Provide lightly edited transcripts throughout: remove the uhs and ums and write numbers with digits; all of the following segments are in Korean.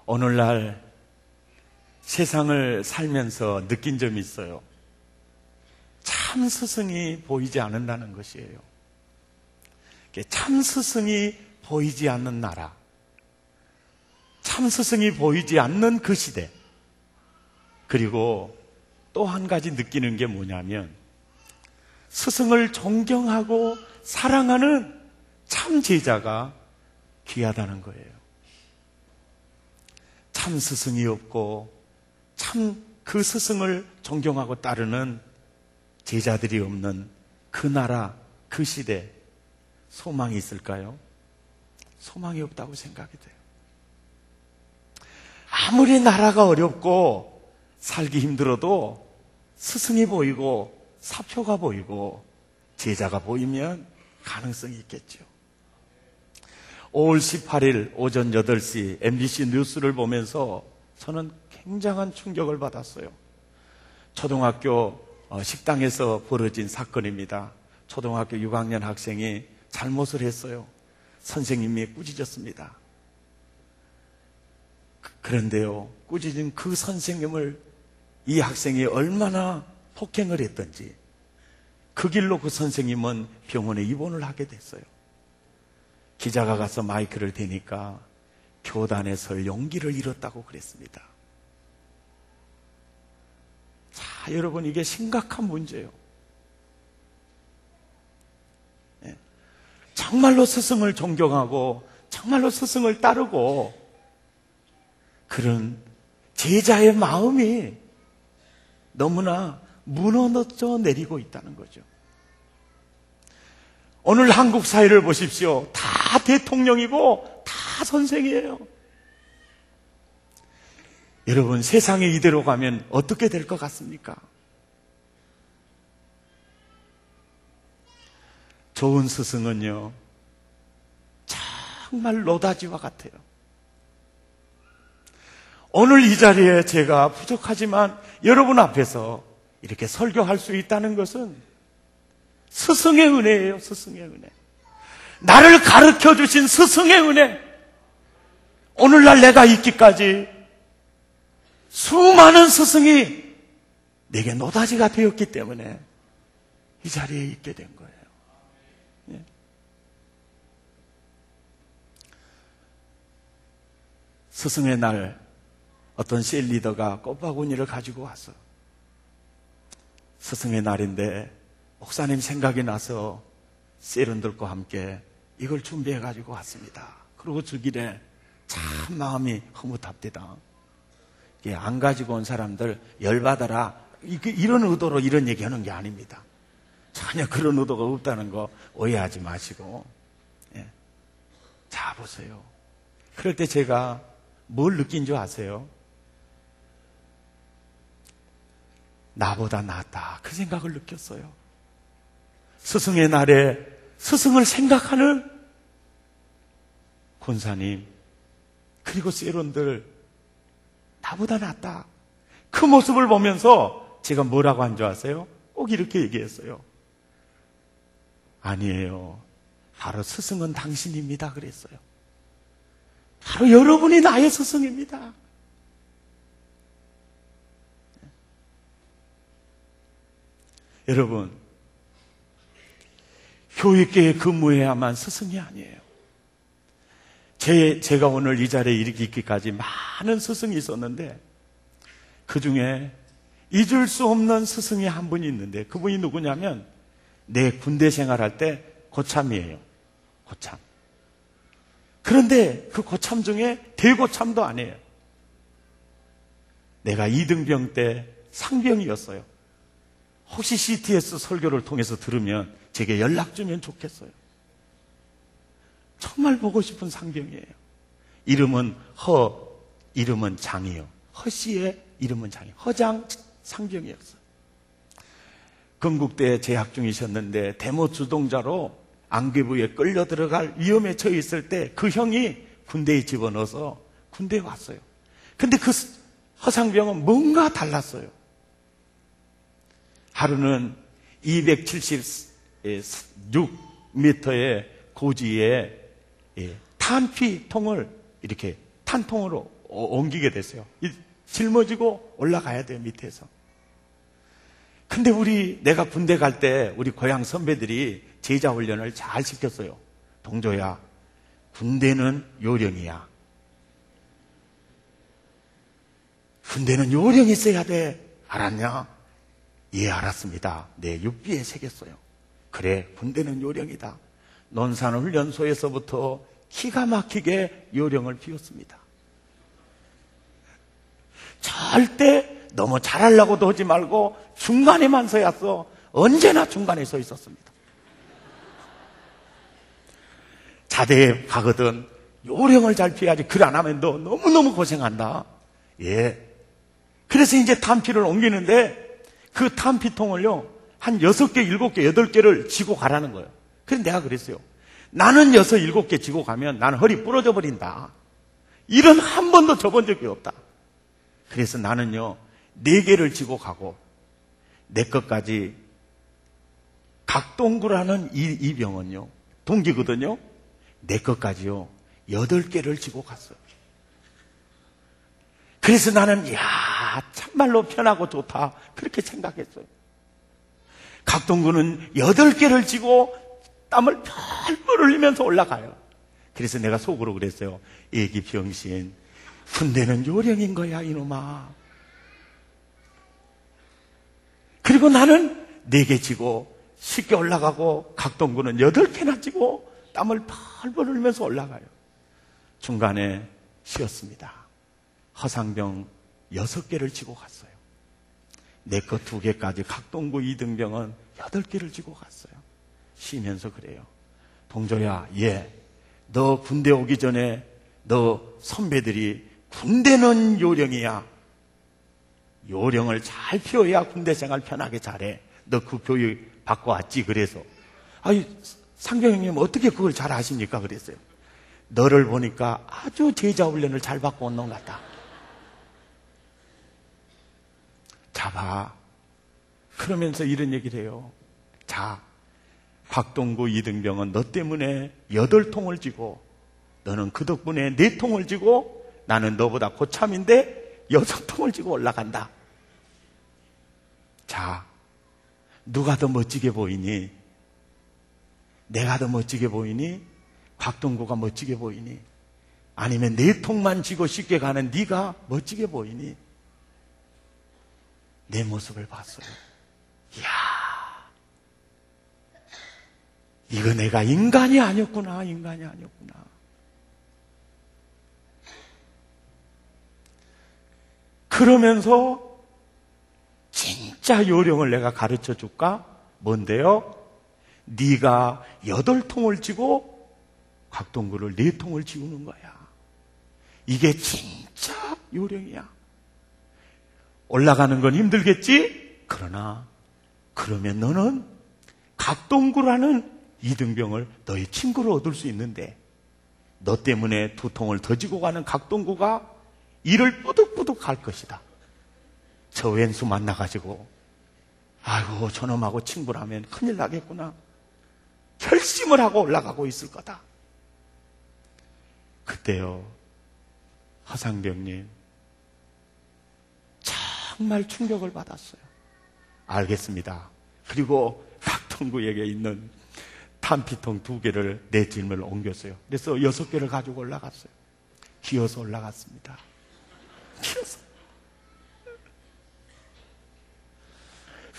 오늘날 세상을 살면서 느낀 점이 있어요. 참 스승이 보이지 않는다는 것이에요. 참 스승이 보이지 않는 나라, 참 스승이 보이지 않는 그 시대, 그리고 또 한 가지 느끼는 게 뭐냐면 스승을 존경하고 사랑하는 참 제자가 귀하다는 거예요. 참 스승이 없고 참 그 스승을 존경하고 따르는 제자들이 없는 그 나라, 그 시대, 소망이 있을까요? 소망이 없다고 생각이 돼요. 아무리 나라가 어렵고 살기 힘들어도 스승이 보이고 사표가 보이고 제자가 보이면 가능성이 있겠죠. 5월 18일 오전 8시 MBC 뉴스를 보면서 저는 굉장한 충격을 받았어요. 초등학교 식당에서 벌어진 사건입니다. 초등학교 6학년 학생이 잘못을 했어요. 선생님이 꾸짖었습니다. 그런데요, 꾸짖은 그 선생님을 이 학생이 얼마나 폭행을 했던지 그 길로 그 선생님은 병원에 입원을 하게 됐어요. 기자가 가서 마이크를 대니까 교단에 설 용기를 잃었다고 그랬습니다. 자, 여러분, 이게 심각한 문제예요. 정말로 스승을 존경하고 정말로 스승을 따르고 그런 제자의 마음이 너무나 무너져 내리고 있다는 거죠. 오늘 한국 사회를 보십시오. 다 대통령이고 다 선생이에요. 여러분, 세상이 이대로 가면 어떻게 될 것 같습니까? 좋은 스승은요, 정말 노다지와 같아요. 오늘 이 자리에 제가 부족하지만 여러분 앞에서 이렇게 설교할 수 있다는 것은 스승의 은혜예요. 스승의 은혜. 나를 가르쳐 주신 스승의 은혜. 오늘날 내가 있기까지 수많은 스승이 내게 노다지가 되었기 때문에 이 자리에 있게 된 거예요. 예. 스승의 날 어떤 셀 리더가 꽃바구니를 가지고 와서 스승의 날인데 목사님 생각이 나서 세련들과 함께 이걸 준비해 가지고 왔습니다. 그리고 저 길에 참 마음이 흐뭇합니다. 안 가지고 온 사람들 열받아라, 이런 의도로 이런 얘기하는 게 아닙니다. 전혀 그런 의도가 없다는 거 오해하지 마시고. 예. 자, 보세요. 그럴 때 제가 뭘 느낀 줄 아세요? 나보다 낫다, 그 생각을 느꼈어요. 스승의 날에 스승을 생각하는 권사님 그리고 세론들, 나보다 낫다, 그 모습을 보면서 제가 뭐라고 한 줄 아세요? 꼭 이렇게 얘기했어요. 아니에요, 바로 스승은 당신입니다 그랬어요. 바로 여러분이 나의 스승입니다. 여러분, 교육계에 근무해야만 스승이 아니에요. 제가 오늘 이 자리에 이르기 있기까지 많은 스승이 있었는데 그 중에 잊을 수 없는 스승이 한 분이 있는데 그분이 누구냐면 내 군대 생활할 때 고참이에요. 고참. 그런데 그 고참 중에 대고참도 아니에요. 내가 2등병 때 상병이었어요. 혹시 CTS 설교를 통해서 들으면 제게 연락 주면 좋겠어요. 정말 보고 싶은 상병이에요. 이름은 이름은 장이요. 허 씨의 이름은 장이요. 허장 상병이었어요. 건국대에 재학 중이셨는데 데모 주동자로 안개부에 끌려 들어갈 위험에 처해 있을 때 그 형이 군대에 집어넣어서 군대에 왔어요. 근데 그 허상병은 뭔가 달랐어요. 하루는 276m의 고지에 탄피통을 이렇게 탄통으로 옮기게 됐어요. 짊어지고 올라가야 돼요, 밑에서. 근데 내가 군대 갈 때 우리 고향 선배들이 제자 훈련을 잘 시켰어요. 동조야, 군대는 요령이야. 군대는 요령이 있어야 돼. 알았냐? 예, 알았습니다. 내 육비에 새겼어요. 그래, 군대는 요령이다. 논산훈련소에서부터 기가 막히게 요령을 피웠습니다. 절대 너무 잘하려고도 하지 말고 중간에만 서야 써. 언제나 중간에 서 있었습니다. 자대에 가거든 요령을 잘 피해야지. 그래 안 하면 너 너무너무 고생한다. 예. 그래서 이제 탄피를 옮기는데 그 탄피통을요 한 6개, 7개, 8개를 지고 가라는 거예요. 그래서 내가 그랬어요. 나는 6, 7개 지고 가면 나는 허리 부러져 버린다. 일은 한 번도 져본 적이 없다. 그래서 나는요 4개를 지고 가고 내 것까지 각동구라는 이 병은요 동기거든요. 내 것까지요 8개를 지고 갔어요. 그래서 나는 참말로 편하고 좋다 그렇게 생각했어요. 각동구는 8개를 지고 땀을 펄펄 흘리면서 올라가요. 그래서 내가 속으로 그랬어요. 애기 병신, 군대는 요령인 거야 이놈아. 그리고 나는 4개 지고 쉽게 올라가고 각동구는 8개나 지고 땀을 펄펄 흘리면서 올라가요. 중간에 쉬었습니다. 허상병 6개를 지고 갔어요. 내 것 2개까지 각동구 2등병은 8개를 지고 갔어요. 쉬면서 그래요. 동조야, 너 군대 오기 전에 너 선배들이 군대는 요령이야. 요령을 잘 피워야 군대 생활 편하게 잘해. 너 그 교육 받고 왔지. 그래서 상병님 어떻게 그걸 잘 아십니까? 그랬어요. 너를 보니까 아주 제자 훈련을 잘 받고 온 놈 같다. 자, 그러면서 이런 얘기를 해요. 자, 박동구 이등병은 너 때문에 8통을 지고 너는 그 덕분에 4통을 지고 나는 너보다 고참인데 6통을 지고 올라간다. 자, 누가 더 멋지게 보이니? 내가 더 멋지게 보이니? 박동구가 멋지게 보이니? 아니면 4통만 지고 쉽게 가는 네가 멋지게 보이니? 내 모습을 봤어요. 이야, 이거 내가 인간이 아니었구나. 그러면서 진짜 요령을 내가 가르쳐 줄까? 뭔데요? 네가 8통을 지고 각동구를 4통을 지우는 거야. 이게 진짜 요령이야. 올라가는 건 힘들겠지? 그러면 너는 각동구라는 이등병을 너의 친구로 얻을 수 있는데 너 때문에 2통을 더 지고 가는 각동구가 이를 뿌득뿌득 할 것이다. 저 왼수 만나가지고 아이고 저놈하고 친구라면 큰일 나겠구나. 결심을 하고 올라가고 있을 거다. 그때요 허상병님 정말 충격을 받았어요. 알겠습니다. 그리고 각동구에게 있는 탄피통 2개를 내 짐을 옮겼어요. 그래서 6개를 가지고 올라갔어요. 기어서 올라갔습니다. 기어서.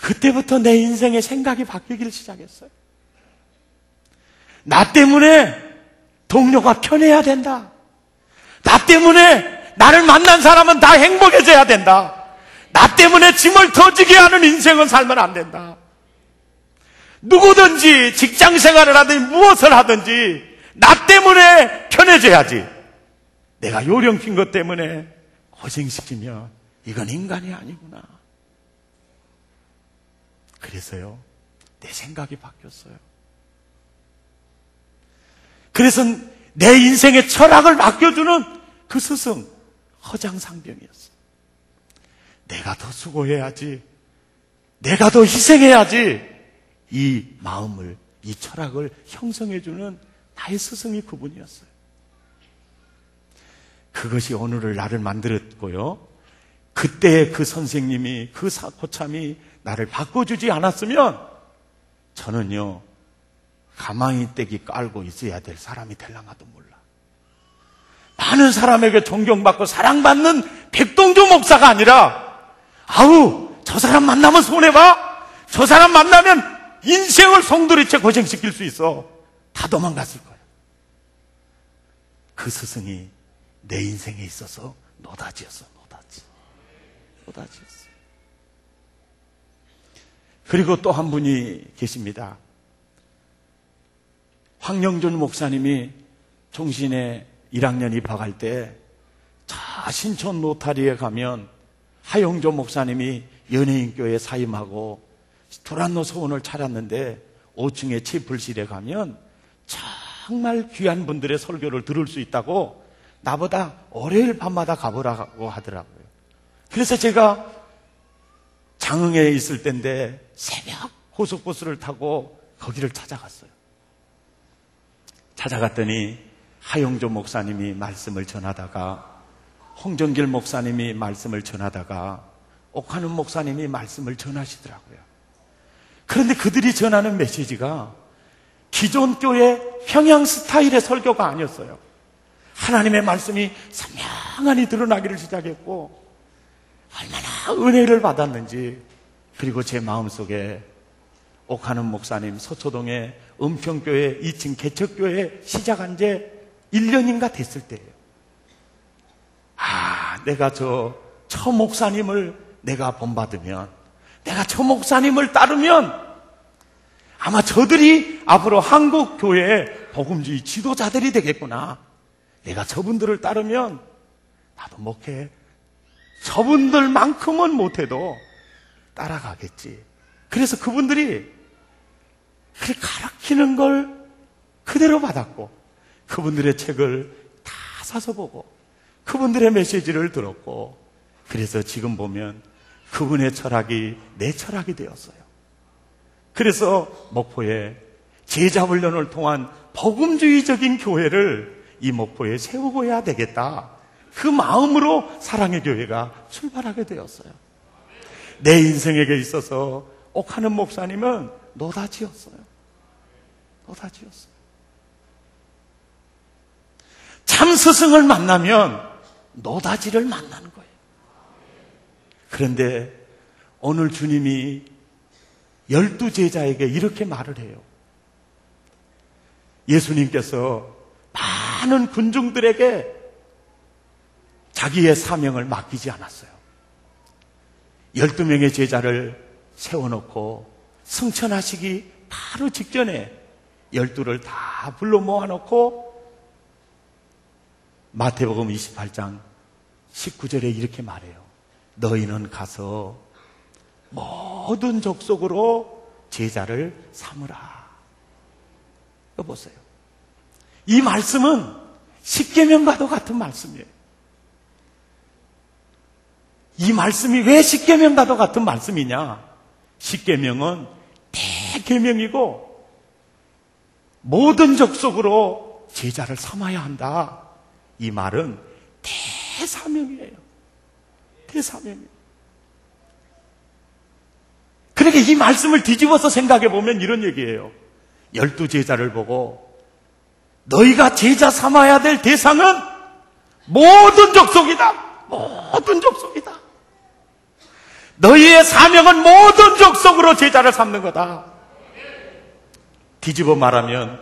그때부터 내 인생의 생각이 바뀌기 시작했어요. 나 때문에 동료가 편해야 된다. 나 때문에 나를 만난 사람은 다 행복해져야 된다. 나 때문에 짐을 더 지게 하는 인생은 살면 안 된다. 누구든지 직장 생활을 하든지 무엇을 하든지 나 때문에 편해져야지. 내가 요령 핀 것 때문에 고생시키면 이건 인간이 아니구나. 그래서요 내 생각이 바뀌었어요. 그래서 내 인생의 철학을 바뀌어주는 그 스승 허장상병이었어요. 내가 더 수고해야지, 내가 더 희생해야지, 이 마음을, 이 철학을 형성해주는 나의 스승이 그분이었어요. 그것이 오늘을 나를 만들었고요. 그때 그 선생님이, 그 고참이 나를 바꿔주지 않았으면 저는요, 가망이 떼기 깔고 있어야 될 사람이 될랑가도 몰라. 많은 사람에게 존경받고 사랑받는 백동주 목사가 아니라, 아우, 저 사람 만나면 손해봐. 저 사람 만나면 인생을 송두리째 고생시킬 수 있어. 다 도망갔을 거예요. 그 스승이 내 인생에 있어서 노다지였어. 노다지였어. 그리고 또 한 분이 계십니다. 황영준 목사님이 종신에 1학년 입학할 때 신촌 노타리에 가면 하용조 목사님이 연예인교회 사임하고 도란노 소원을 차렸는데 5층에 치플실에 가면 정말 귀한 분들의 설교를 들을 수 있다고 나보다 월요일 밤마다 가보라고 하더라고요. 그래서 제가 장흥에 있을 때인데 새벽 고속버스를 타고 거기를 찾아갔어요. 찾아갔더니 하용조 목사님이 말씀을 전하다가, 홍정길 목사님이 말씀을 전하다가, 옥하는 목사님이 말씀을 전하시더라고요. 그런데 그들이 전하는 메시지가 기존 교회 평양 스타일의 설교가 아니었어요. 하나님의 말씀이 선명하니 드러나기를 시작했고, 얼마나 은혜를 받았는지. 그리고 제 마음속에 옥하는 목사님 서초동에 은평교회 2층 개척교회 시작한 지 1년인가 됐을 때예요. 내가 저 목사님을 내가 본받으면, 내가 저 목사님을 따르면 아마 저들이 앞으로 한국 교회의 복음주의 지도자들이 되겠구나. 내가 저분들을 따르면 나도 목회 저분들만큼은 못해도 따라가겠지. 그래서 그분들이 그렇게 가르치는 걸 그대로 받았고, 그분들의 책을 다 사서 보고, 그분들의 메시지를 들었고, 그래서 지금 보면 그분의 철학이 내 철학이 되었어요. 그래서 목포에 제자훈련을 통한 복음주의적인 교회를 이 목포에 세우고 해야 되겠다. 그 마음으로 사랑의 교회가 출발하게 되었어요. 내 인생에게 있어서 옥하는 목사님은 노다지였어요. 참 스승을 만나면 노다지를 만나는 거예요. 그런데 오늘 주님이 12제자에게 이렇게 말을 해요. 예수님께서 많은 군중들에게 자기의 사명을 맡기지 않았어요. 12명의 제자를 세워놓고 승천하시기 바로 직전에 12를 다 불러 모아놓고 마태복음 28장 19절에 이렇게 말해요. 너희는 가서 모든 족속으로 제자를 삼으라. 여보세요. 이 말씀은 십계명과도 같은 말씀이에요. 이 말씀이 왜 십계명과도 같은 말씀이냐? 십계명은 대계명이고 모든 족속으로 제자를 삼아야 한다. 이 말은 대사명이에요. 대사명이에요. 그러니까 이 말씀을 뒤집어서 생각해 보면 이런 얘기예요. 12제자를 보고 너희가 제자 삼아야 될 대상은 모든 족속이다. 모든 족속이다. 너희의 사명은 모든 족속으로 제자를 삼는 거다. 뒤집어 말하면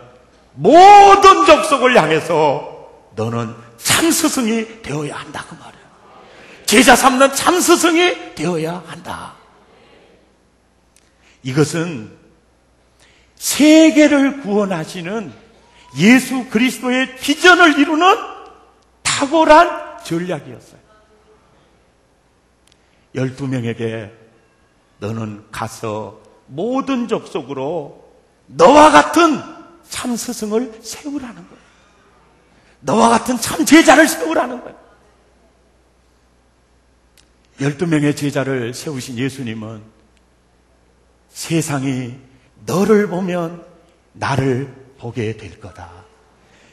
모든 족속을 향해서 너는 참 스승이 되어야 한다 그 말이에요. 제자 삼는 참 스승이 되어야 한다. 이것은 세계를 구원하시는 예수 그리스도의 비전을 이루는 탁월한 전략이었어요. 12명에게 너는 가서 모든 족속으로 너와 같은 참 스승을 세우라는 거예요. 너와 같은 참 제자를 세우라는 거예요. 12명의 제자를 세우신 예수님은 세상이 너를 보면 나를 보게 될 거다.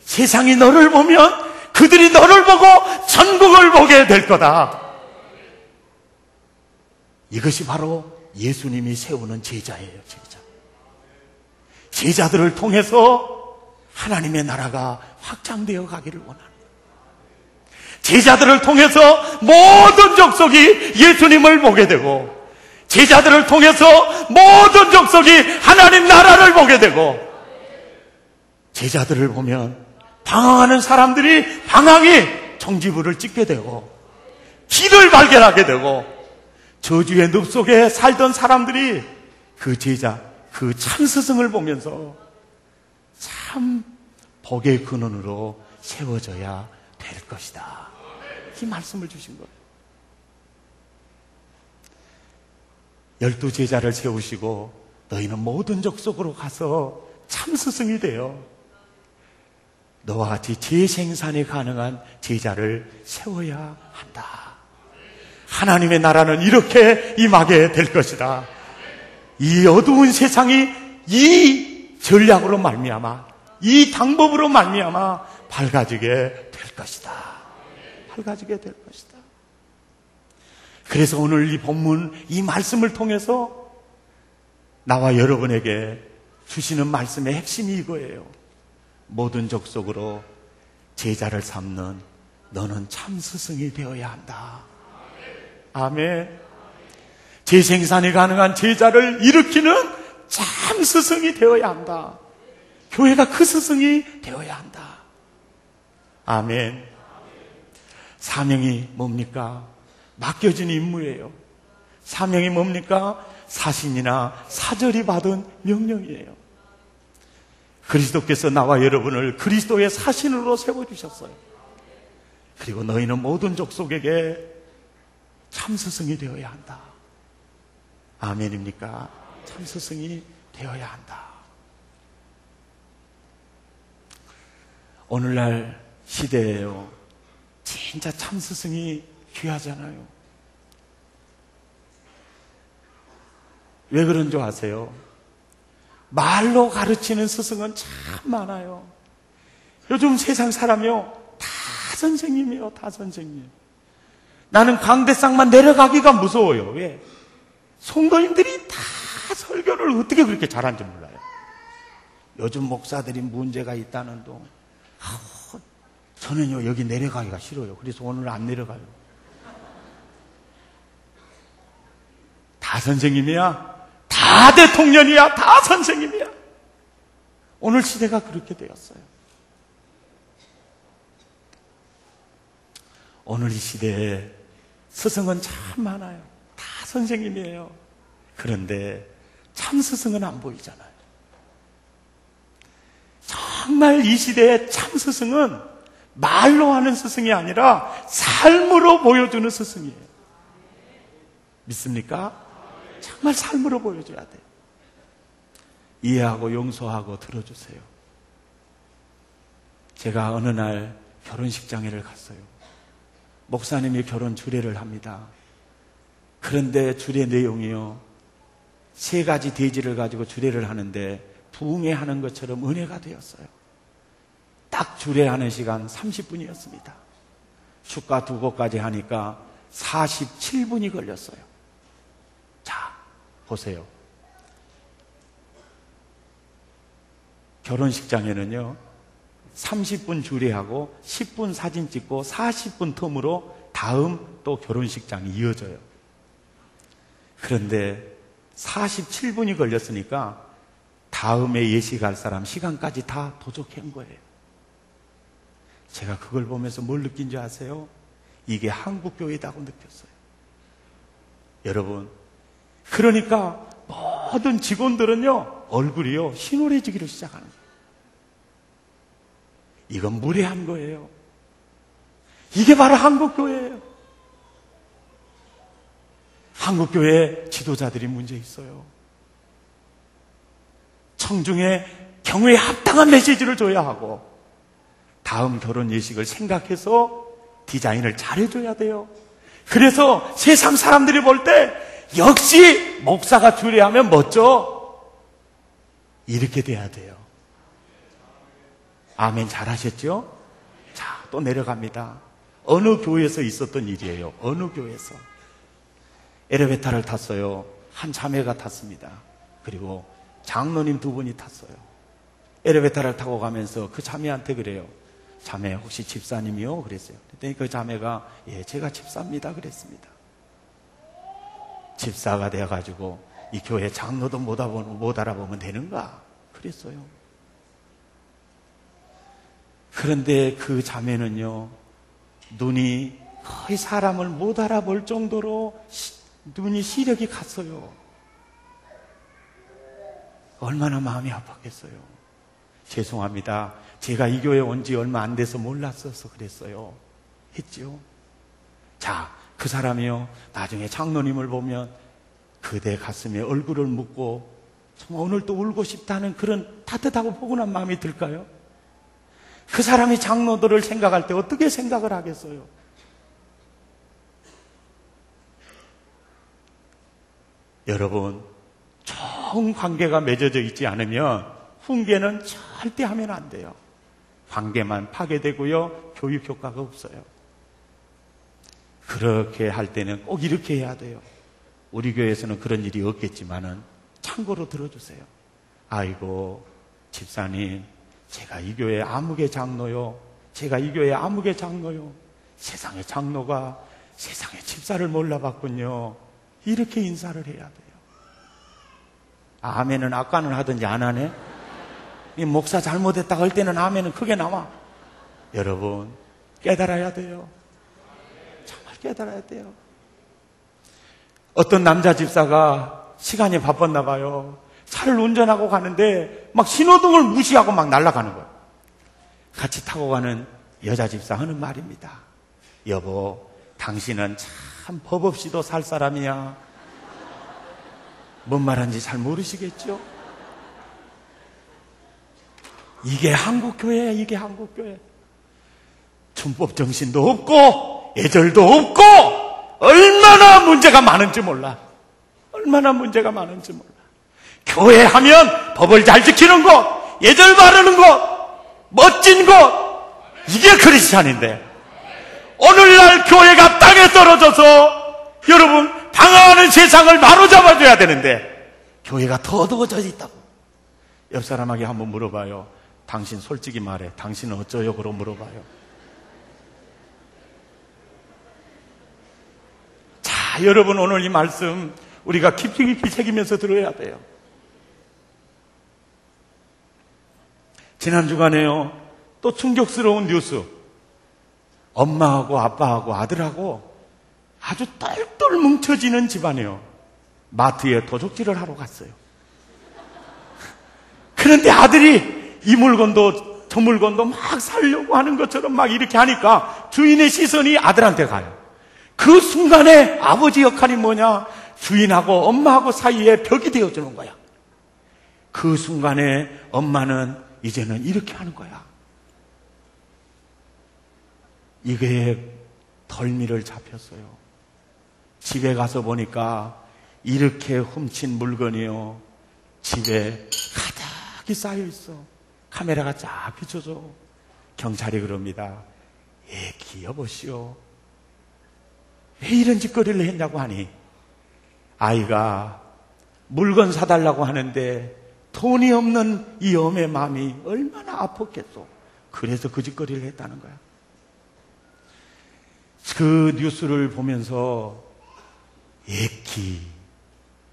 세상이 너를 보면 그들이 너를 보고 천국을 보게 될 거다. 이것이 바로 예수님이 세우는 제자예요. 제자들을 통해서 하나님의 나라가 확장되어 가기를 원하는 거예요. 제자들을 통해서 모든 족속이 예수님을 보게 되고, 제자들을 통해서 모든 족속이 하나님 나라를 보게 되고, 제자들을 보면 방황하는 사람들이 방황이 정지불을 찍게 되고, 길을 발견하게 되고, 저주의 늪 속에 살던 사람들이 그 제자, 그 참 스승을 보면서 참 복의 근원으로 세워져야 될 것이다. 이 말씀을 주신 거예요. 12 제자를 세우시고 너희는 모든 족속으로 가서 참 스승이 되어 너와 같이 재생산이 가능한 제자를 세워야 한다. 하나님의 나라는 이렇게 임하게 될 것이다. 이 어두운 세상이 이 전략으로 말미암아, 이 방법으로 말미암아 밝아지게 될 것이다. 밝아지게 될 것이다. 그래서 오늘 이 본문, 이 말씀을 통해서 나와 여러분에게 주시는 말씀의 핵심이 이거예요. 모든 족속으로 제자를 삼는 너는 참 스승이 되어야 한다. 아멘. 재생산이 가능한 제자를 일으키는 참 스승이 되어야 한다. 교회가 그 스승이 되어야 한다. 아멘. 사명이 뭡니까? 맡겨진 임무예요. 사명이 뭡니까? 사신이나 사절이 받은 명령이에요. 그리스도께서 나와 여러분을 그리스도의 사신으로 세워주셨어요. 그리고 너희는 모든 족속에게 참 스승이 되어야 한다. 아멘입니까? 참 스승이 되어야 한다. 오늘날 시대에요, 진짜 참 스승이 귀하잖아요. 왜 그런 줄 아세요? 말로 가르치는 스승은 참 많아요. 요즘 세상 사람이요, 다 선생님이요, 다 선생님. 나는 강대상만 내려가기가 무서워요. 왜? 성도님들이 다 설교를 어떻게 그렇게 잘하는지 몰라요. 요즘 목사들이 문제가 있다는 동, 저는요 여기 내려가기가 싫어요. 그래서 오늘 안 내려가요. 다 선생님이야, 다 대통령이야, 다 선생님이야. 오늘 시대가 그렇게 되었어요. 오늘 이 시대에 스승은 참 많아요. 다 선생님이에요. 그런데 참 스승은 안 보이잖아요. 정말 이 시대의 참 스승은 말로 하는 스승이 아니라 삶으로 보여주는 스승이에요. 믿습니까? 정말 삶으로 보여줘야 돼요. 이해하고 용서하고 들어주세요. 제가 어느 날 결혼식장에를 갔어요. 목사님이 결혼 주례를 합니다. 그런데 주례 내용이요, 3가지 대지를 가지고 주례를 하는데 부흥회하는 것처럼 은혜가 되었어요. 딱 주례하는 시간 30분이었습니다. 축가 2곡까지 하니까 47분이 걸렸어요. 자, 보세요. 결혼식장에는요 30분 주례하고 10분 사진 찍고 40분 텀으로 다음 또 결혼식장이 이어져요. 그런데 47분이 걸렸으니까 다음에 예시 갈 사람 시간까지 다 도적한 거예요. 제가 그걸 보면서 뭘 느낀 줄 아세요? 이게 한국교회다고 느꼈어요. 여러분, 그러니까 모든 직원들은요 얼굴이요 흰오래지기를 시작하는 거예요. 이건 무례한 거예요. 이게 바로 한국교회예요. 한국교회 지도자들이 문제 있어요. 청중의 경우에 합당한 메시지를 줘야 하고 다음 결혼 예식을 생각해서 디자인을 잘해줘야 돼요. 그래서 세상 사람들이 볼 때 역시 목사가 주례하면 멋져, 이렇게 돼야 돼요. 아멘, 잘하셨죠? 자, 또 내려갑니다. 어느 교회에서 있었던 일이에요. 어느 교회에서. 엘리베이터를 탔어요. 한 자매가 탔습니다. 그리고 장로님 두 분이 탔어요. 엘리베이터를 타고 가면서 그 자매한테 그래요. 자매 혹시 집사님이요? 그랬어요. 그랬더니 그 자매가 예, 제가 집사입니다. 그랬습니다. 집사가 되어가지고 이 교회 장로도 못 알아보면 되는가? 그랬어요. 그런데 그 자매는요, 눈이 거의 사람을 못 알아볼 정도로 눈이 시력이 갔어요. 얼마나 마음이 아팠겠어요. 죄송합니다. 제가 이 교회 온 지 얼마 안 돼서 몰랐어서 그랬어요. 했죠. 자, 그 사람이요, 나중에 장로님을 보면 그대 가슴에 얼굴을 묻고 정말 오늘 또 울고 싶다는 그런 따뜻하고 포근한 마음이 들까요? 그 사람이 장로들을 생각할 때 어떻게 생각을 하겠어요? 여러분, 좋은 관계가 맺어져 있지 않으면 훈계는 절대 하면 안 돼요. 관계만 파괴되고요, 교육 효과가 없어요. 그렇게 할 때는 꼭 이렇게 해야 돼요. 우리 교회에서는 그런 일이 없겠지만은 참고로 들어주세요. 아이고, 집사님, 제가 이 교회 아무개 장로요. 제가 이 교회 아무개 장로요. 세상의 장로가 세상의 집사를 몰라봤군요. 이렇게 인사를 해야 돼요. 아멘은 아까는 하든지 안 하네? 이 목사 잘못했다고 할 때는 아멘은 크게 나와. 여러분, 깨달아야 돼요. 정말 깨달아야 돼요. 어떤 남자 집사가 시간이 바빴나 봐요. 차를 운전하고 가는데 막 신호등을 무시하고 막 날아가는 거예요. 같이 타고 가는 여자 집사 하는 말입니다. 여보, 당신은 참 법 없이도 살 사람이야. 뭔 말인지 잘 모르시겠죠? 이게 한국교회야, 이게 한국교회. 춘법 정신도 없고 예절도 없고 얼마나 문제가 많은지 몰라. 얼마나 문제가 많은지 몰라. 교회 하면 법을 잘 지키는 것, 예절 바르는 것, 멋진 것, 이게 크리스찬인데 오늘날 교회가 땅에 떨어져서 여러분 방황하는 세상을 바로잡아줘야 되는데 교회가 더 어두워져 있다고. 옆 사람에게 한번 물어봐요. 당신 솔직히 말해. 당신은 어쩌요? 그러 물어봐요. 자, 여러분, 오늘 이 말씀 우리가 깊이 새기면서 들어야 돼요. 지난 주간에요, 또 충격스러운 뉴스. 엄마하고 아빠하고 아들하고 아주 똘똘 뭉쳐지는 집안이에요. 마트에 도둑질을 하러 갔어요. 그런데 아들이 이 물건도 저 물건도 막 사려고 하는 것처럼 막 이렇게 하니까 주인의 시선이 아들한테 가요. 그 순간에 아버지 역할이 뭐냐? 주인하고 엄마하고 사이에 벽이 되어주는 거야. 그 순간에 엄마는 이제는 이렇게 하는 거야. 이게 덜미를 잡혔어요. 집에 가서 보니까 이렇게 훔친 물건이요, 집에 가득히 쌓여 있어. 카메라가 쫙 비춰줘. 경찰이 그럽니다. 여보시오, 왜 이런 짓거리를 했냐고 하니, 아이가 물건 사달라고 하는데 돈이 없는 이 엄의 마음이 얼마나 아팠겠소. 그래서 그 짓거리를 했다는 거야. 그 뉴스를 보면서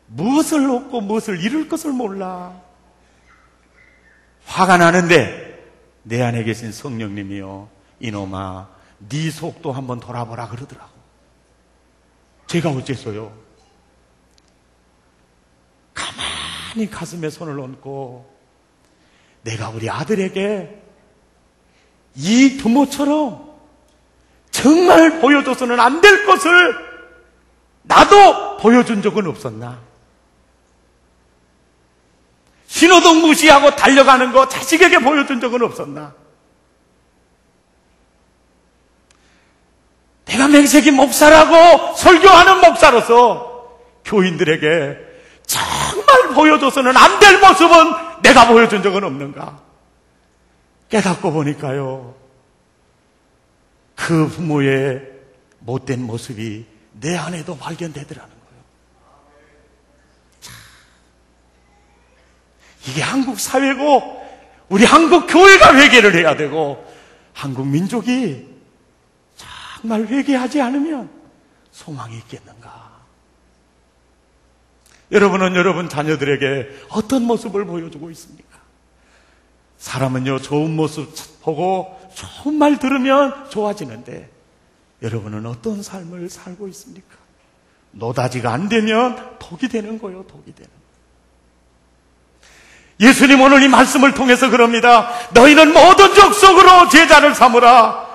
무엇을 얻고 무엇을 잃을 것을 몰라. 화가 나는데 내 안에 계신 성령님이요, 이놈아, 네 속도 한번 돌아보라 그러더라고. 제가 어째서요? 가만히 가슴에 손을 얹고 내가 우리 아들에게 이 부모처럼 정말 보여줘서는 안 될 것을 나도 보여준 적은 없었나? 신호등 무시하고 달려가는 거 자식에게 보여준 적은 없었나? 내가 맹세기 목사라고 설교하는 목사로서 교인들에게 정말 보여줘서는 안 될 모습은 내가 보여준 적은 없는가? 깨닫고 보니까요, 그 부모의 못된 모습이 내 안에도 발견되더라는 거예요. 자, 이게 한국 사회고 우리 한국 교회가 회개를 해야 되고 한국 민족이 정말 회개하지 않으면 소망이 있겠는가? 여러분은 여러분 자녀들에게 어떤 모습을 보여주고 있습니까? 사람은요, 좋은 모습 보고 좋은 말 들으면 좋아지는데 여러분은 어떤 삶을 살고 있습니까? 노다지가 안 되면 독이 되는 거예요, 독이 되는 거예요. 예수님 오늘 이 말씀을 통해서 그럽니다. 너희는 모든 족속으로 제자를 삼으라.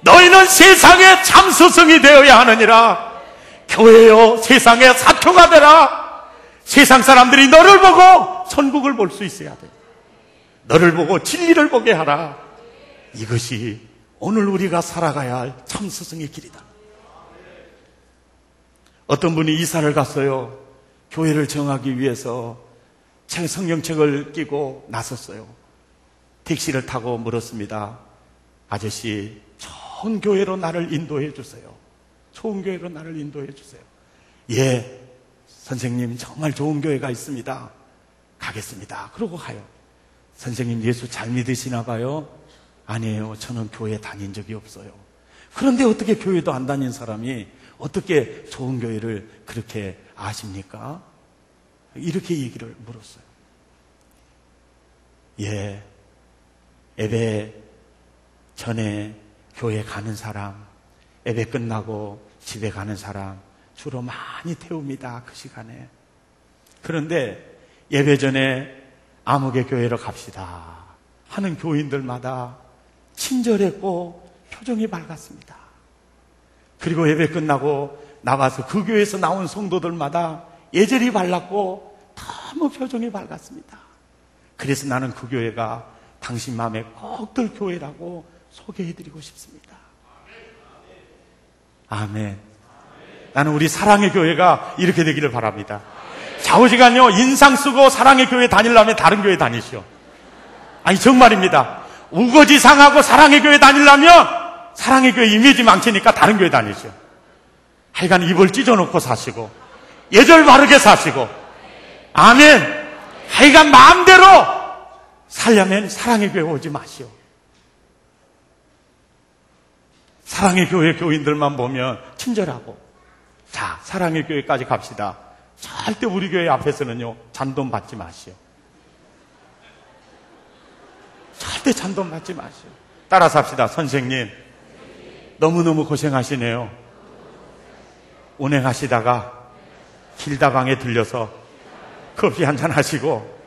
너희는 세상의 참 스승이 되어야 하느니라. 교회여 세상의 사표가 되라. 세상 사람들이 너를 보고 천국을 볼 수 있어야 돼. 너를 보고 진리를 보게 하라. 이것이 오늘 우리가 살아가야 할 참 스승의 길이다. 어떤 분이 이사를 갔어요. 교회를 정하기 위해서 성경책을 끼고 나섰어요. 택시를 타고 물었습니다. 아저씨, 좋은 교회로 나를 인도해 주세요. 좋은 교회로 나를 인도해 주세요. 예, 선생님 정말 좋은 교회가 있습니다. 가겠습니다. 그러고 가요. 선생님 예수 잘 믿으시나 봐요? 아니에요. 저는 교회 다닌 적이 없어요. 그런데 어떻게 교회도 안 다닌 사람이 어떻게 좋은 교회를 그렇게 아십니까? 이렇게 얘기를 물었어요. 예, 예배 전에 교회 가는 사람, 예배 끝나고 집에 가는 사람 주로 많이 태웁니다. 그 시간에. 그런데 예배 전에 아무개 교회로 갑시다 하는 교인들마다 친절했고 표정이 밝았습니다. 그리고 예배 끝나고 나가서 그 교회에서 나온 성도들마다 예절이 밝았고 너무 표정이 밝았습니다. 그래서 나는 그 교회가 당신 마음에 꼭 들 교회라고 소개해드리고 싶습니다. 아멘. 나는 우리 사랑의 교회가 이렇게 되기를 바랍니다. 좌우지간요 인상 쓰고 사랑의 교회 다니려면 다른 교회 다니시오. 아니 정말입니다. 우거지 상하고 사랑의 교회 다니려면 사랑의 교회 이미지 망치니까 다른 교회 다니시오. 하여간 입을 찢어놓고 사시고 예절 바르게 사시고 아멘. 하여간 마음대로 살려면 사랑의 교회 오지 마시오. 사랑의 교회 교인들만 보면 친절하고 자 사랑의 교회까지 갑시다. 절대 우리 교회 앞에서는요 잔돈 받지 마시오. 절대 잔돈 받지 마시오. 따라서 합시다. 선생님 너무너무 고생하시네요. 운행하시다가 길다방에 들려서 커피 한잔 하시고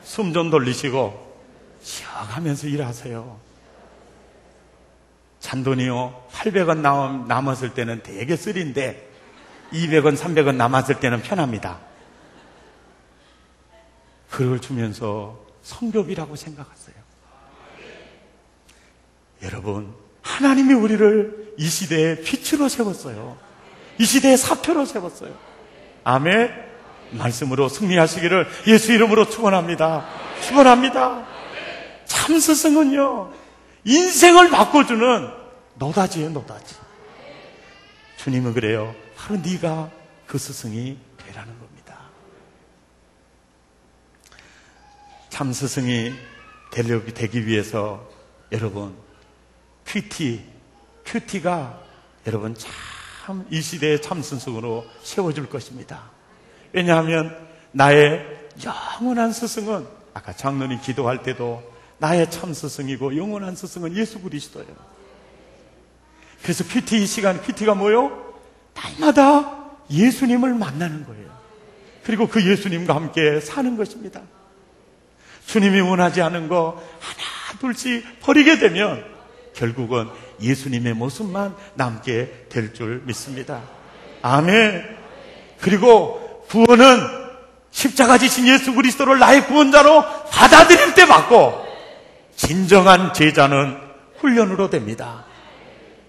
숨 좀 돌리시고 쉬어가면서 일하세요. 잔돈이요 800원 남았을 때는 되게 쓰린데 200원 300원 남았을 때는 편합니다. 그걸 주면서 성교비라고 생각하세요. 여러분 하나님이 우리를 이 시대에 빛으로 세웠어요. 이 시대의 사표로 세웠어요. 아멘. 말씀으로 승리하시기를 예수 이름으로 축원합니다. 축원합니다. 참 스승은요 인생을 바꿔주는 노다지예요. 노다지. 주님은 그래요. 바로 네가 그 스승이 되라는 겁니다. 참 스승이 되기 위해서 여러분 큐티가 여러분 참 이 시대의 참 스승으로 세워줄 것입니다. 왜냐하면 나의 영원한 스승은 아까 장로님 기도할 때도 나의 참 스승이고 영원한 스승은 예수 그리스도예요. 그래서 큐티 시간 큐티가 뭐요? 날마다 예수님을 만나는 거예요. 그리고 그 예수님과 함께 사는 것입니다. 주님이 원하지 않은 거 하나 둘씩 버리게 되면 결국은 예수님의 모습만 남게 될 줄 믿습니다. 아멘. 그리고 구원은 십자가 지신 예수 그리스도를 나의 구원자로 받아들일 때 맞고 진정한 제자는 훈련으로 됩니다.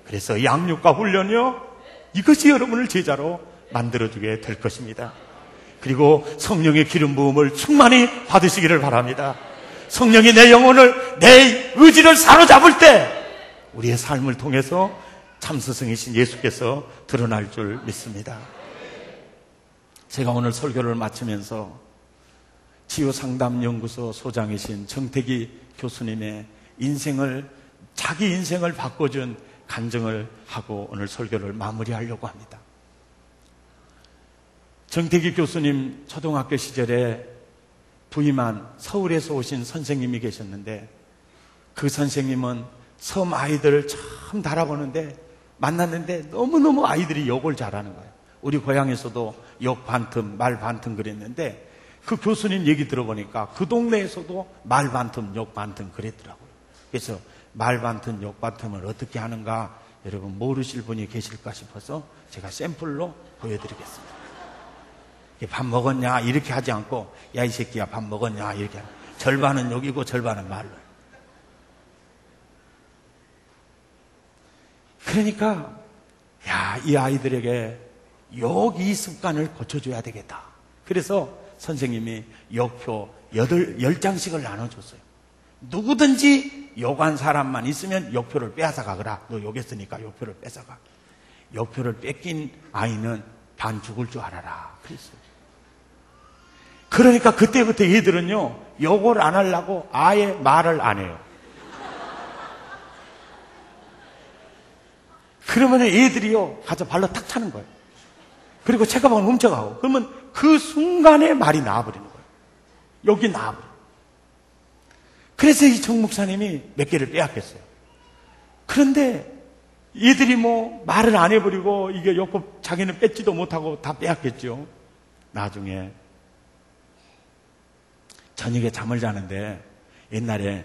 그래서 양육과 훈련이요 이것이 여러분을 제자로 만들어주게 될 것입니다. 그리고 성령의 기름 부음을 충만히 받으시기를 바랍니다. 성령이 내 영혼을 내 의지를 사로잡을 때 우리의 삶을 통해서 참 스승이신 예수께서 드러날 줄 믿습니다. 제가 오늘 설교를 마치면서 치유상담연구소 소장이신 정태기 교수님의 자기 인생을 바꿔준 간증을 하고 오늘 설교를 마무리하려고 합니다. 정태기 교수님 초등학교 시절에 부임한 서울에서 오신 선생님이 계셨는데, 그 선생님은 섬 아이들을 처음 달아보는데 만났는데 너무너무 아이들이 욕을 잘하는 거예요. 우리 고향에서도 욕 반틈, 말 반틈 그랬는데, 그 교수님 얘기 들어보니까 그 동네에서도 말 반틈, 욕 반틈 그랬더라고요. 그래서 말 반틈, 욕 반틈을 어떻게 하는가 여러분 모르실 분이 계실까 싶어서 제가 샘플로 보여드리겠습니다. 밥 먹었냐 이렇게 하지 않고, 야 이 새끼야 밥 먹었냐 이렇게 하는, 절반은 욕이고 절반은 말로. 그러니까 이 아이들에게 욕 이 습관을 고쳐줘야 되겠다. 그래서 선생님이 욕표 10장씩을 나눠줬어요. 누구든지 욕한 사람만 있으면 욕표를 빼앗아 가거라. 너 욕했으니까 욕표를 뺏어가. 욕표를 뺏긴 아이는 반 죽을 줄 알아라. 그랬어요. 그러니까 그때부터 얘들은요, 욕을 안 하려고 아예 말을 안 해요. 그러면 애들이요, 가서 발로 탁 차는 거예요. 그리고 책가방을 훔쳐가고, 그러면 그 순간에 말이 나와버리는 거예요. 욕이 나와버려요. 그래서 이 정 목사님이 몇 개를 빼앗겼어요. 그런데 얘들이 말을 안 해버리고, 이게 욕고 자기는 뺏지도 못하고 다 빼앗겼죠. 나중에 저녁에 잠을 자는데, 옛날에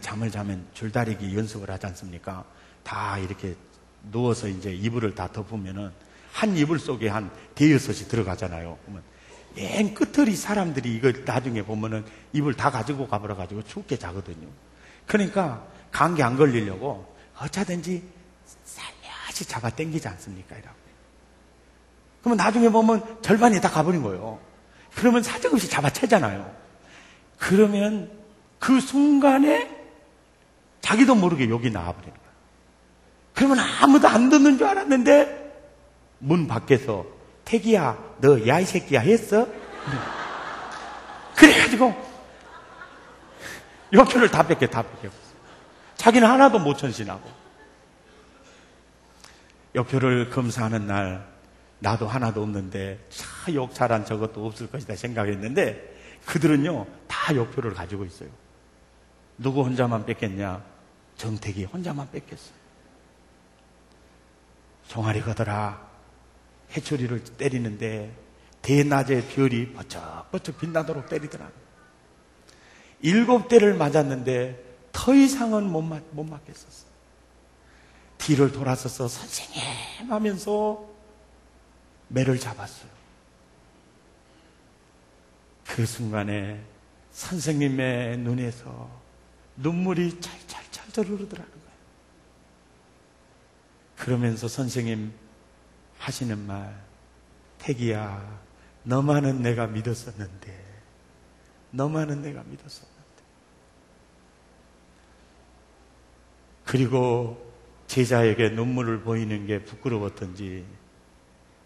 잠을 자면 줄다리기 연습을 하지 않습니까? 다 이렇게 누워서 이제 이불을 다 덮으면은 한 이불 속에 한 대여섯이 들어가잖아요. 그러면 맨 끝털이 사람들이 이걸 나중에 보면은 이불 다 가지고 가버려가지고 춥게 자거든요. 그러니까 감기 안 걸리려고 어쩌든지 살며시 잡아 당기지 않습니까? 이라고. 그러면 나중에 보면 절반이 다 가버린 거예요. 그러면 사정없이 잡아채잖아요. 그러면 그 순간에 자기도 모르게 욕이 나와버리는 거예요. 그러면 아무도 안 듣는 줄 알았는데 문 밖에서 태기야 너 야 이 새끼야 했어? 그래가지고 욕표를 다 뺏겨. 자기는 하나도 못 천신하고. 욕표를 검사하는 날 나도 하나도 없는데 욕 잘한 저것도 없을 것이다 생각했는데, 그들은요 다 욕표를 가지고 있어요. 누구 혼자만 뺏겼냐? 정택이 혼자만 뺏겼어요. 종아리 걷어라 해초리를 때리는데 대낮에 별이 버쩍버쩍 빛나도록 때리더라. 7대를 맞았는데 더 이상은 못 맞겠었어. 뒤를 돌아서서 선생님 하면서 매를 잡았어요. 그 순간에 선생님의 눈에서 눈물이 찰찰찰 흐르더라는 거예요. 그러면서 선생님 하시는 말, 태기야 너만은 내가 믿었었는데. 그리고 제자에게 눈물을 보이는 게 부끄러웠던지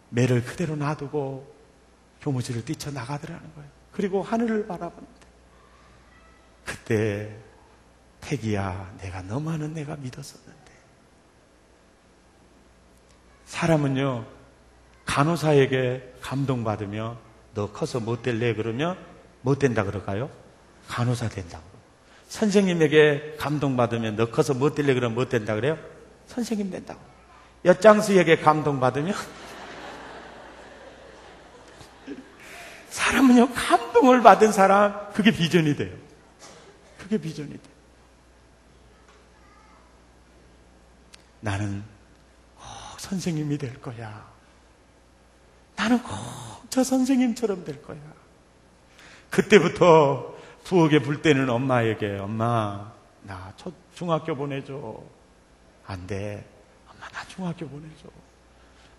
매를 그대로 놔두고 교무실을 뛰쳐나가더라는 거예요. 그리고 하늘을 바라보는데, 그때 태기야 내가 너만은 내가 믿었었는데. 사람은요 간호사에게 감동받으며 너 커서 못 될래? 그러면 못 된다 그럴까요? 간호사 된다고. 선생님에게 감동받으면 너 커서 못 될래? 그러면 못 된다 그래요? 선생님 된다고. 엿장수에게 감동받으면 사람은요 감동을 받은 사람, 그게 비전이 돼요. 그게 비전이 돼요. 나는 꼭 선생님이 될 거야. 나는 꼭 저 선생님처럼 될 거야. 그때부터 부엌에 불 때는 엄마에게, 엄마 나 중학교 보내줘. 안 돼. 엄마 나 중학교 보내줘.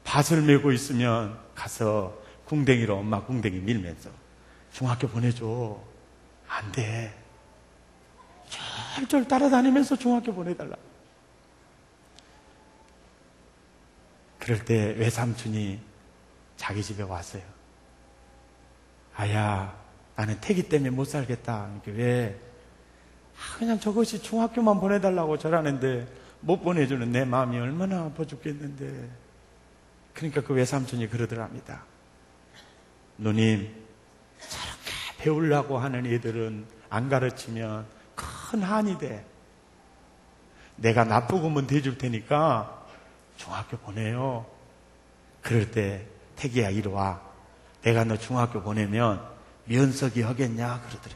밭을 메고 있으면 가서 궁뎅이로 엄마 궁뎅이 밀면서 중학교 보내줘. 안 돼. 쫄쫄 따라다니면서 중학교 보내달라. 그럴 때 외삼촌이 자기 집에 왔어요. 아야, 나는 태기 때문에 못 살겠다. 왜? 그냥 저것이 중학교만 보내달라고 저라는데 못 보내주는 내 마음이 얼마나 아파 죽겠는데. 그러니까 그 외삼촌이 그러더랍니다. 누님, 저렇게 배우려고 하는 애들은 안 가르치면 큰 한이 돼. 내가 나쁘고면 대줄 테니까 중학교 보내요. 그럴 때 태기야 이리 와. 내가 너 중학교 보내면 면석이 하겠냐 그러더래.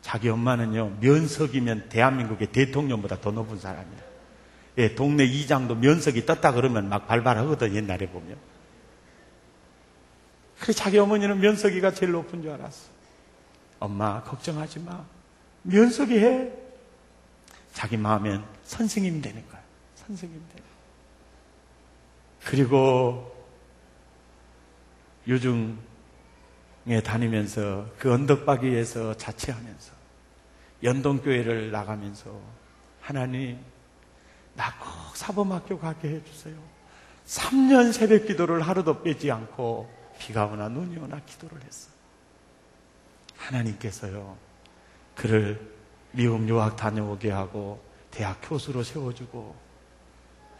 자기 엄마는요, 면석이면 대한민국의 대통령보다 더 높은 사람이야. 예, 동네 이장도 면석이 떴다 그러면 막 발발하거든, 옛날에 보면. 그래, 자기 어머니는 면석이가 제일 높은 줄 알았어. 엄마, 걱정하지 마. 면석이 해. 자기 마음엔 선생님이 되는 거야. 선생님 되는 거야. 그리고 유중에 다니면서 그 언덕바위에서 자취하면서 연동교회를 나가면서 하나님, 나 꼭 사범학교 가게 해주세요. 3년 새벽 기도를 하루도 빼지 않고 비가 오나 눈이 오나 기도를 했어. 하나님께서요, 그를 미국 유학 다녀오게 하고 대학 교수로 세워주고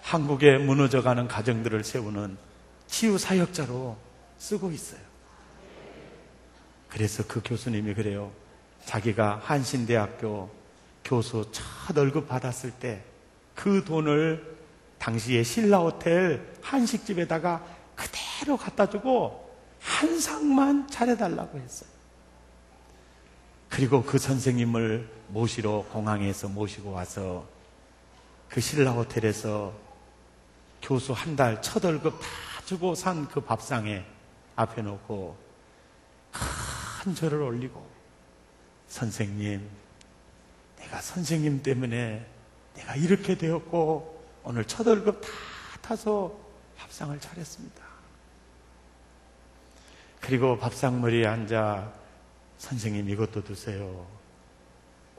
한국에 무너져가는 가정들을 세우는 치유사역자로 쓰고 있어요. 그래서 그 교수님이 그래요. 자기가 한신대학교 교수 첫 월급 받았을 때 그 돈을 당시에 신라호텔 한식집에다가 그대로 갖다 주고 한 상만 차려달라고 했어요. 그리고 그 선생님을 모시러 공항에서 모시고 와서 그 신라호텔에서 교수 한 달 첫 월급 다 주고 산 그 밥상에 앞에 놓고 큰 절을 올리고, 선생님, 내가 선생님 때문에 내가 이렇게 되었고 오늘 첫 월급 다 타서 밥상을 차렸습니다. 그리고 밥상머리에 앉아 선생님 이것도 드세요.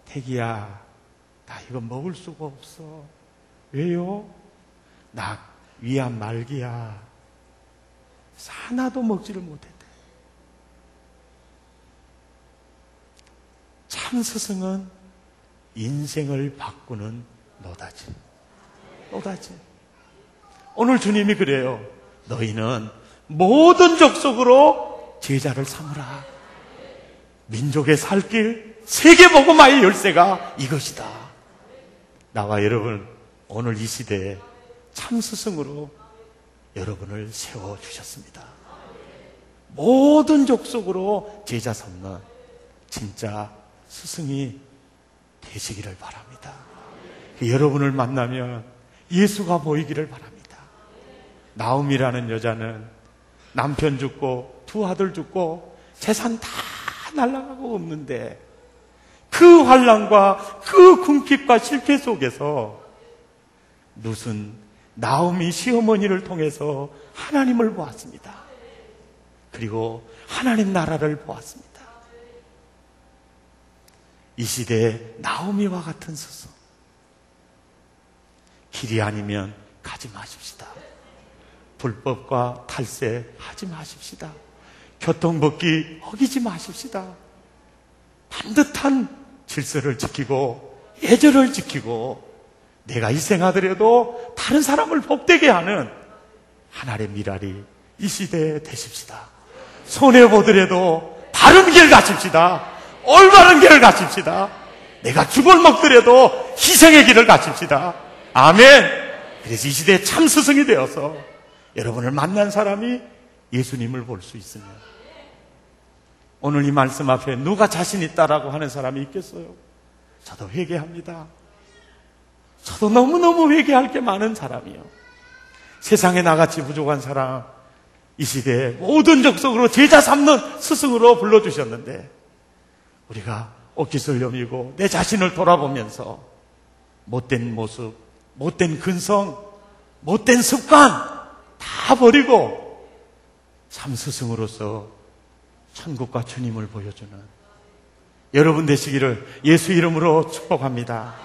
태기야, 나 이거 먹을 수가 없어. 왜요? 나 위암 말기야. 하나도 먹지를 못했대. 참 스승은 인생을 바꾸는 노다지. 노다지. 오늘 주님이 그래요. 너희는 모든 족속으로 제자를 삼으라. 민족의 살 길, 세계복음화의 열쇠가 이것이다. 나와 여러분, 오늘 이 시대에 참 스승으로 여러분을 세워주셨습니다. 모든 족속으로 제자 삼는 진짜 스승이 되시기를 바랍니다. 여러분을 만나면 예수가 보이기를 바랍니다. 나옴이라는 여자는 남편 죽고 두 아들 죽고 재산 다 날아가고 없는데 그 환난과 그 궁핍과 실패 속에서 룻은 나오미 시어머니를 통해서 하나님을 보았습니다. 그리고 하나님 나라를 보았습니다. 이 시대에 나오미와 같은 스승, 길이 아니면 가지 마십시다. 불법과 탈세 하지 마십시다. 교통법규 어기지 마십시다. 반듯한 질서를 지키고 예절을 지키고 내가 희생하더라도 다른 사람을 복되게 하는 하나님의 미랄이 이 시대에 되십시다. 손해보더라도 바른 길 가십시다. 올바른 길을 가십시다. 내가 죽을 먹더라도 희생의 길을 가십시다. 아멘. 그래서 이 시대에 참 스승이 되어서 여러분을 만난 사람이 예수님을 볼 수 있으면, 오늘 이 말씀 앞에 누가 자신 있다라고 하는 사람이 있겠어요? 저도 회개합니다. 저도 너무너무 회개할 게 많은 사람이요. 세상에 나같이 부족한 사람, 이 시대에 모든 족속으로 제자 삼는 스승으로 불러주셨는데 우리가 옷깃을 여미고 내 자신을 돌아보면서 못된 모습, 못된 근성, 못된 습관 다 버리고 참 스승으로서 천국과 주님을 보여주는 여러분 되시기를 예수 이름으로 축복합니다.